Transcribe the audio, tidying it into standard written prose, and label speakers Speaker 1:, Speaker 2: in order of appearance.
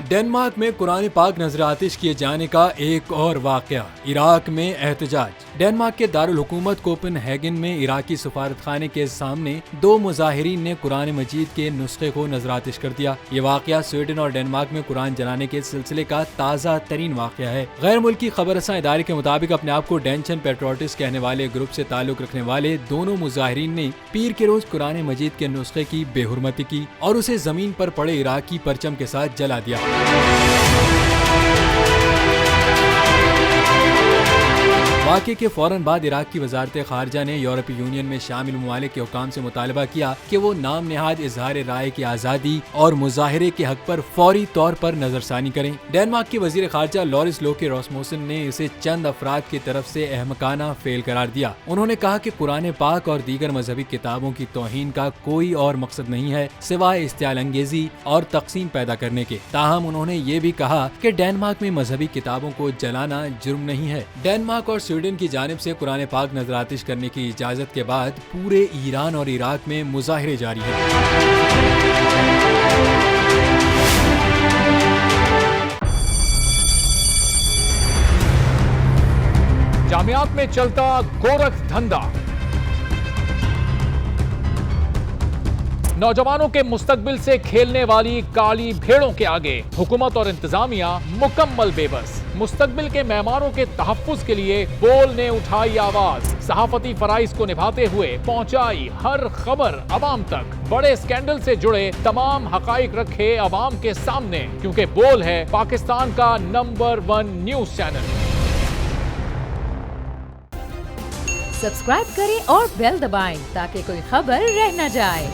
Speaker 1: Denmark میں قرآن پاک نذر آتش کیے جانے کا ایک اور واقعہ، عراق میں احتجاج۔ ڈنمارک کے دارالحکومت کوپن ہیگن میں عراقی سفارت خانے کے سامنے 2 مظاہرین نے قرآن مجید کے نسخے کو نذر آتش کر دیا۔ یہ واقعہ سویڈن اور ڈنمارک میں قرآن جلانے کے سلسلے کا تازہ ترین واقعہ ہے۔ غیر ملکی خبر رساں ادارے کے مطابق اپنے آپ کو ڈینشن پیٹروٹس کہنے والے گروپ سے تعلق رکھنے والے دونوں مظاہرین نے پیر کے روز قرآن مجید کے نسخے کی بے حرمتی کی اور اسے زمین پر پڑے عراقی پرچم کے ساتھ جلا دیا۔ واقعے کے فوراً بعد عراق کی وزارت خارجہ نے یورپی یونین میں شامل ممالک کے حکام سے مطالبہ کیا کہ وہ نام نہاد اظہار رائے کی آزادی اور مظاہرے کے حق پر فوری طور پر نظر ثانی کریں۔ ڈنمارک کی وزیر خارجہ لورس لوکے راسموسن نے اسے چند افراد کی طرف سے احمقانہ فعل قرار دیا۔ انہوں نے کہا کہ قرآن پاک اور دیگر مذہبی کتابوں کی توہین کا کوئی اور مقصد نہیں ہے سوائے اشتعال انگیزی اور تقسیم پیدا کرنے کے۔ تاہم انہوں نے یہ بھی کہا کہ ڈنمارک میں مذہبی کتابوں کو جلانا جرم نہیں ہے۔ ڈنمارک اور سویڈن کی جانب سے قرآن پاک نذر آتش کرنے کی اجازت کے بعد پورے ایران اور عراق میں مظاہرے جاری ہیں۔
Speaker 2: جامعات میں چلتا گورکھ دھندا، نوجوانوں کے مستقبل سے کھیلنے والی کالی بھیڑوں کے آگے حکومت اور انتظامیہ مکمل بے بس۔ مستقبل کے معماروں کے تحفظ کے لیے بول نے اٹھائی آواز، صحافتی فرائض کو نبھاتے ہوئے پہنچائی ہر خبر عوام تک، بڑے اسکینڈل سے جڑے تمام حقائق رکھے عوام کے سامنے، کیونکہ بول ہے پاکستان کا نمبر 1 نیوز چینل۔
Speaker 3: سبسکرائب کریں اور بیل دبائیں تاکہ کوئی خبر رہ نہ جائے۔